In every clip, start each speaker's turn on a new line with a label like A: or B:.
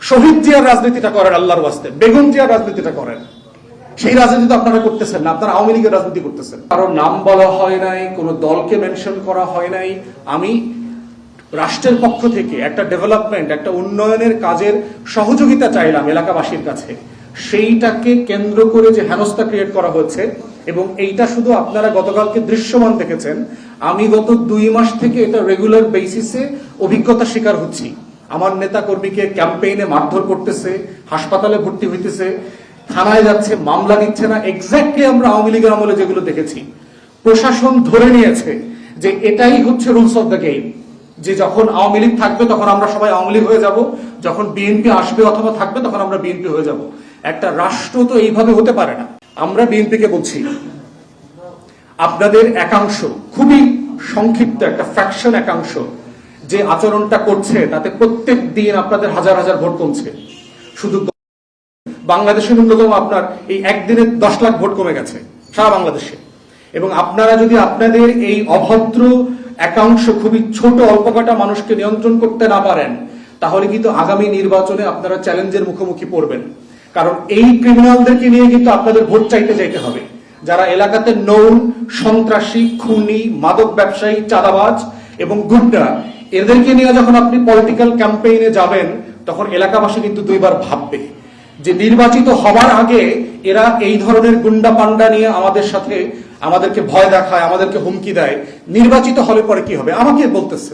A: শহীদ জিয়ার রাজনীতিটা করেন, আল্লাহর ওয়াস্তে বেগম জিয়ার রাজনীতিটা করেন। সেই রাজনীতি তো আপনারা করতেছেন না, আপনারা আওয়ামী লীগের রাজনীতি করতেছেন। কারো নাম বলা হয় নাই, কোনো দলকে মেনশন করা হয় নাই। আমি রাষ্ট্রের পক্ষ থেকে একটা ডেভেলপমেন্ট, একটা উন্নয়নের কাজের সহযোগিতা চাইলাম এলাকাবাসীর কাছে। সেইটাকে কেন্দ্র করে যে হেনস্থা ক্রিয়েট করা হচ্ছে, এবং এইটা শুধু আপনারা গতকালকে দৃশ্যমান দেখেছেন, আমি গত 2 মাস থেকে এটা রেগুলার বেসিসে অভিজ্ঞতা শিকার হচ্ছি। আমার নেতা কর্মীকে ক্যাম্পেইনে মারধর করতেছে, হাসপাতালে ভর্তি হইতেছে, থানায় যাচ্ছে, মামলা নিচ্ছে না। এক্স্যাক্টলি আমরা আওয়ামী লীগের আমলে যেগুলো দেখেছি। প্রশাসন ধরে নিয়েছে যে এটাই হচ্ছে রুলস অফ দ্য গেম, যে যখন আওয়ামী লীগ থাকবে তখন আমরা সবাই আওয়ামী লীগ হয়ে যাব, যখন বিএনপি আসবে অথবা থাকবে তখন আমরা বিএনপি হয়ে যাব। একটা রাষ্ট্র তো এইভাবে হতে পারে না। আমরা বিএনপিকে বলছি, আপনাদের একাংশ, খুবই সংক্ষিপ্ত একটা ফ্র্যাকশন একাংশ যে আচরণটা করছে, তাতে প্রত্যেক দিন আপনাদের হাজার হাজার ভোট কমছে। শুধু বাংলাদেশে ন্যূনতম আপনার এই একদিনে 10 লাখ ভোট কমে গেছে সারা বাংলাদেশে। এবং আপনারা যদি আপনাদের এই অভদ্র একাংশ, খুবই ছোট অল্প কটা মানুষকে নিয়ন্ত্রণ করতে না পারেন, তাহলে কিন্তু আগামী নির্বাচনে আপনারা চ্যালেঞ্জের মুখোমুখি পড়বেন। কারণ এই ক্রিমিনালদেরকে নিয়ে কিন্তু আপনাদের ভোট চাইতে যাইতে হবে, যারা এলাকাতে নৌন, সন্ত্রাসী, খুনি, মাদক ব্যবসায়ী, চাঁদাবাজ এবং গুন্ডা, এদেরকে নিয়ে যখন আপনি পলিটিক্যাল ক্যাম্পেইনে যাবেন, তখন এলাকাবাসী কিন্তু 2 বার ভাববে যে নির্বাচিত হবার আগে এরা এই ধরনের গুন্ডা পান্ডা নিয়ে আমাদের সাথে, আমাদেরকে ভয় দেখায়, আমাদেরকে হুমকি দেয়। নির্বাচিত হলে পরে কি হবে? আমাকে বলতেছে,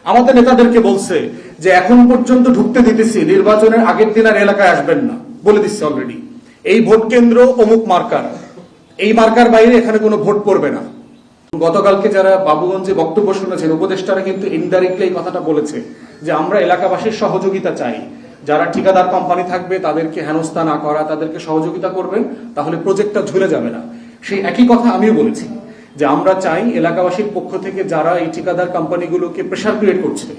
A: আমাদের নেতাদেরকে বলছে যে এখন পর্যন্ত ঢুকতে দিতেছি, নির্বাচনের আগের দিন আর এলাকায় আসবেন না, বলে দিচ্ছে অলরেডি। এই ভোট কেন্দ্র অমুক মার্কার, এই মার্কার বাইরে এখানে কোনো ভোট পড়বে না। গতকালকে যারা বাবুগঞ্জে বক্তব্য শুনেছেন, উপদেষ্টারা কিন্তু ইনডাইরেক্টলি এই কথাটা বলেছে যে আমরা এলাকাবাসীর সহযোগিতা চাই। যারা ঠিকাদার কোম্পানি থাকবে তাদেরকে হেনস্থা না করা, তাদেরকে সহযোগিতা করবেন, তাহলে প্রজেক্টটা ঝুলে যাবে না। সেই একই কথা আমিও বলেছি যে আমরা চাই এলাকাবাসীর পক্ষ থেকে যারা এই ঠিকাদার কোম্পানিগুলোকে প্রেসার ক্রিয়েট করছে,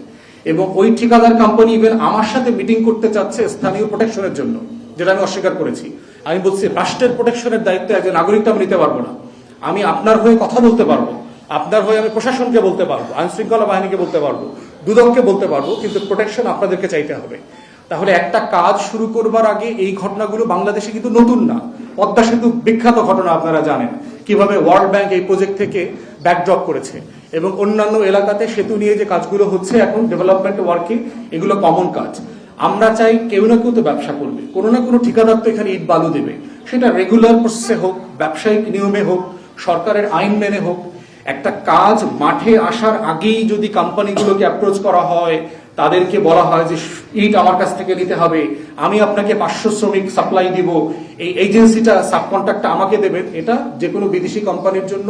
A: এবং ওই ঠিকাদার কোম্পানি ইভেন আমার সাথে মিটিং করতে চাচ্ছে স্থানীয় প্রোটেকশনের জন্য, যেটা আমি অস্বীকার করেছি। আমি বলছি রাষ্ট্রের প্রোটেকশনের দায়িত্ব একজন নাগরিকটা আমি নিতে পারবো না। আমি আপনার হয়ে কথা বলতে পারবো, আপনার হয়ে আমি প্রশাসনকে বলতে পারবো, আইন শৃঙ্খলা বাহিনীকে বলতে পারবো, দুদককে বলতে পারবো, কিন্তু প্রোটেকশন আপনাদেরকে চাইতে হবে। তাহলে একটা কাজ শুরু করবার আগে এই ঘটনাগুলো বাংলাদেশে কিন্তু নতুন না। পদ্মা সেতু বিখ্যাত ঘটনা, আপনারা জানেন কিভাবে ওয়ার্ল্ড ব্যাংক এই প্রজেক্ট থেকে ব্যাকড্রপ করেছে, এবং অন্যান্য এলাকাতে সেতু নিয়ে যে কাজগুলো হচ্ছে এখন ডেভেলপমেন্ট ওয়ার্কে, এগুলো কমন কাজ। আমরা চাই কেউ না কেউ তো ব্যবসা করবে, কোনো না কোনো ঠিকাদার তো এখানে ইট বালু দেবে, সেটা রেগুলার প্রসেসে হোক, ব্যবসায়িক নিয়মে হোক, সরকারের আইন মেনে হোক। একটা কাজ মাঠে আসার আগেই যদি কোম্পানিগুলোকে অ্যাপ্রোচ করা হয়, তাদেরকে বলা হয় যে ইট আমার কাছ থেকে নিতে হবে, আমি আপনাকে 500 শ্রমিক সাপ্লাই দিব, এই এজেন্সিটা সাবকন্ট্রাক্টটা আমাকে দেবেন, এটা যে কোনো বিদেশি কোম্পানির জন্য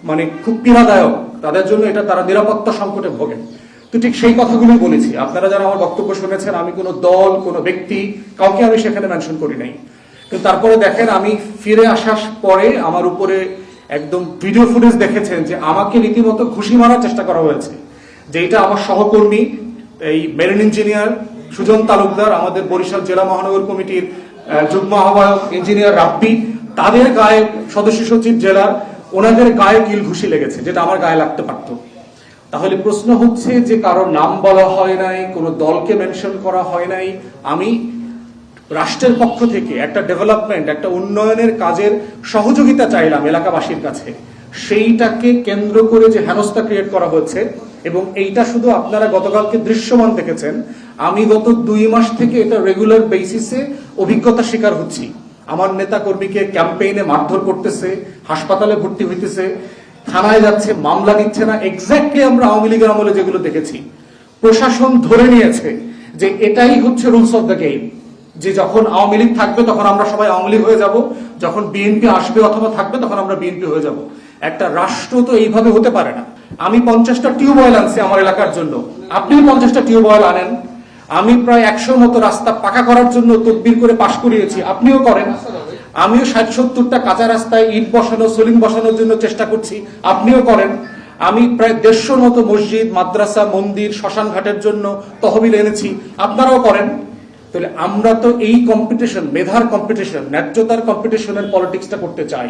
A: মানে খুব পীড়াদায়ক। তাদের জন্য এটা, তারা নিরাপত্তা সংকটে ভোগেন। তো ঠিক সেই কথাগুলোই বলেছি। আপনারা যারা আমার বক্তব্য শুনেছেন, আমি কোনো দল, কোনো ব্যক্তি, কাউকে আমি সেখানে মেনশন করি নাই। কিন্তু তারপরে দেখেন, আমি ফিরে আসার পরে আমার উপরে একদম ভিডিও ফুটেজ দেখেছেন যে আমাকে রীতিমতো ঘুষি মারার চেষ্টা করা হয়েছে। যেটা আমার সহকর্মী এই মেরিন ইঞ্জিনিয়ার সুজন তালুকদার, আমাদের বরিশাল জেলা মহানগর কমিটির যুগ্ম আহ্বায়ক ইঞ্জিনিয়ার রাব্বি, তাদের গায়ে, সদস্য সচিব জেলার, ওনাদের গায়ে কিল ঘুষি লেগেছে, যেটা আমার গায়ে লাগতে পারত। তাহলে প্রশ্ন হচ্ছে যে কারো নাম বলা হয় নাই, কোনো দলকে মেনশন করা হয় নাই। আমি রাষ্ট্রের পক্ষ থেকে একটা ডেভেলপমেন্ট, একটা উন্নয়নের কাজের সহযোগিতা চাইলাম এলাকাবাসীর কাছে। সেইটাকে কেন্দ্র করে যে হেনস্থা ক্রিয়েট করা হচ্ছে, এবং এইটা শুধু আপনারা গতকালকে দৃশ্যমান দেখেছেন, আমি গত 2 মাস থেকে এটা রেগুলার বেসিসে অভিজ্ঞতা শিকার হচ্ছি। আমার নেতা কর্মীকে ক্যাম্পেইনে মারধর করতেছে, হাসপাতালে ভর্তি হইতেছে, থানায় যাচ্ছে, মামলা নিচ্ছে না। এক্স্যাক্টলি আমরা আওয়ামী লীগের আমলে যেগুলো দেখেছি। প্রশাসন ধরে নিয়েছে যে এটাই হচ্ছে রুলস অফ দ্য গেম, যে যখন আওয়ামী লীগ থাকবে তখন আমরা সবাই আওয়ামী লীগ হয়ে যাব, যখন বিএনপি আসবে অথবা থাকবে তখন আমরা বিএনপি হয়ে যাব। একটা রাষ্ট্র তো এইভাবে হতে পারে না। আমি 50টা টিউবওয়েল আনছি আমার এলাকার জন্য, আপনিও 50টা টিউবওয়েল আনেন। আমি প্রায় 100 মতো রাস্তা পাকা করার জন্য তদবির করে পাশ করিয়েছি, আপনিও করেন। আমিও 60-70টা কাঁচা রাস্তায় ইট বসানো, সোলিং বসানোর জন্য চেষ্টা করছি, আপনিও করেন। আমি প্রায় 150 মতো মসজিদ, মাদ্রাসা, মন্দির, শ্মশান ঘাটের জন্য তহবিল এনেছি, আপনারাও করেন। তাহলে আমরা তো এই কম্পিটিশন, মেধার কম্পিটিশন, ন্যায্যতার কম্পিটিশনের পলিটিক্সটা করতে চাই।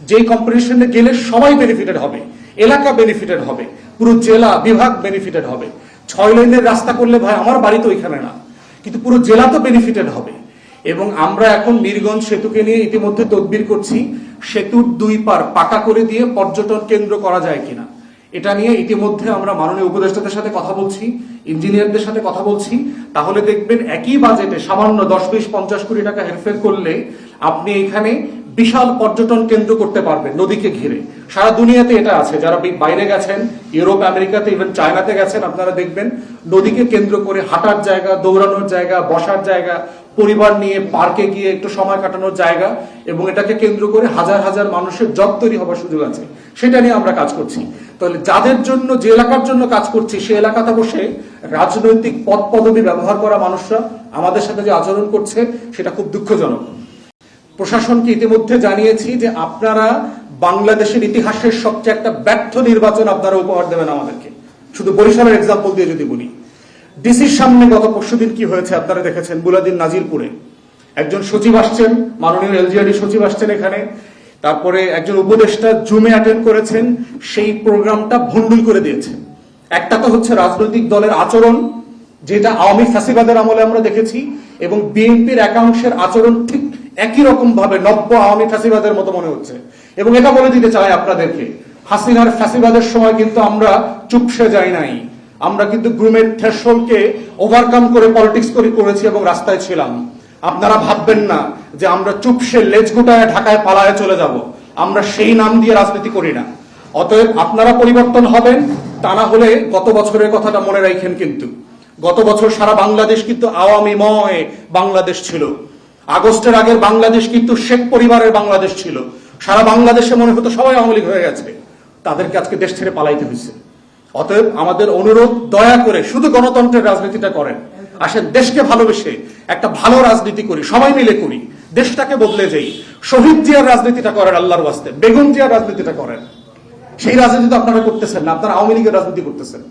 A: যে কম্পিটিশনে গেলে সবাই বেনিফিটেড হবে, এলাকা বেনিফিটেড হবে, পুরো জেলা বিভাগ বেনিফিটেড হবে। 6 লেনের রাস্তা করলে ভাই আমার বাড়ি তো ওইখানে না, কিন্তু পুরো জেলা তো বেনিফিটেড হবে। এবং আমরা এখন মিরগঞ্জ সেতুকে নিয়ে ইতিমধ্যে তদবির করছি, সেতুর 2 পার পাকা করে দিয়ে পর্যটন কেন্দ্র করা যায় কিনা। এটা নিয়ে ইতিমধ্যে আমরা মাননীয় উপদেষ্টাদের সাথে কথা বলছি, ইঞ্জিনিয়ারদের সাথে কথা বলছি। তাহলে দেখবেন একই বাজেটে সামান্য 10-20-50 কোটি টাকা হেরফের করলে আপনি এখানে বিশাল পর্যটন কেন্দ্র করতে পারবেন নদীকে ঘিরে। সারা দুনিয়াতে এটা আছে, যারা বাইরে গেছেন, ইউরোপ আমেরিকাতে ইভেন চায়নাতে গেছেন, আপনারা দেখবেন নদীকে কেন্দ্র করে হাঁটার জায়গা, দৌড়ানোর জায়গা, বসার জায়গা, পরিবার নিয়ে পার্কে গিয়ে একটু সময় কাটানোর জায়গা, এবং এটাকে কেন্দ্র করে হাজার হাজার মানুষের জব তৈরি হওয়ার সুযোগ আছে। সেটা নিয়ে আমরা কাজ করছি। তাহলে যাদের জন্য, যে এলাকার জন্য কাজ করছি, সে এলাকাতে বসে রাজনৈতিক পদ পদবি ব্যবহার করা মানুষরা আমাদের সাথে যে আচরণ করছে সেটা খুব দুঃখজনক। প্রশাসনকে ইতিমধ্যে জানিয়েছি যে আপনারা বাংলাদেশের ইতিহাসের সবচেয়ে একটা ব্যর্থ নির্বাচন আপনারা উপহার দেবেন আমাদেরকে। শুধু বরিশালের এক্সাম্পল দিয়ে যদি বলি, ডিসির সামনে গত পরশুদিন কি হয়েছে আপনারা দেখেছেন। বুলাদিন নাজিরপুরে একজন সচিব আসছেন, মাননীয় এলজিআরডি সচিব আসছেন এখানে, তারপরে একজন উপদেষ্টা জুমে অ্যাটেন্ড করেছেন, সেই প্রোগ্রামটা ভণ্ডুল করে দিয়েছেন। একটা তো হচ্ছে রাজনৈতিক দলের আচরণ, যেটা আওয়ামী ফ্যাসিবাদের আমলে আমরা দেখেছি, এবং বিএনপির একাংশের আচরণ ঠিক একই রকম ভাবে নব্য আওয়ামী ফ্যাসিবাদের মতো মনে হচ্ছে। এবং এটা বলে দিতে চাই আপনাদেরকে, হাসিনার ফ্যাসিবাদের সময় কিন্তু আমরা চুপসে যাই নাই। আমরা কিন্তু গ্রুমের থ্রেশহোল্ডকে ওভারকাম করে পলিটিক্স করেছি এবং রাস্তায় ছিলাম। আপনারা ভাববেন না যে আমরা চুপসে লেজ গুটায় ঢাকায় পালায় চলে যাব। আমরা সেই নাম দিয়ে রাজনীতি করি না। অতএব আপনারা পরিবর্তন হবেন, তা না হলে গত বছরের কথাটা মনে রাখেন। কিন্তু গত বছর সারা বাংলাদেশ কিন্তু আওয়ামীময় বাংলাদেশ ছিল। আগস্টের আগের বাংলাদেশ কিন্তু শেখ পরিবারের বাংলাদেশ ছিল। সারা বাংলাদেশে মনে হতো সবাই আওয়ামী লীগ হয়ে গেছে, তাদেরকে আজকে দেশ ছেড়ে পালাইতে হয়েছে। অতএব আমাদের অনুরোধ, দয়া করে শুধু গণতন্ত্রের রাজনীতিটা করেন। আসেন দেশকে ভালোবেসে একটা ভালো রাজনীতি করি, সবাই মিলে করি, দেশটাকে বদলে যাই। শহীদ জিয়ার রাজনীতিটা করেন আল্লাহর ওয়াস্তে, বেগম জিয়ার রাজনীতিটা করেন। সেই রাজনীতি তো আপনারা করতেছেন না, আপনারা আওয়ামী লীগের রাজনীতি করতেছেন।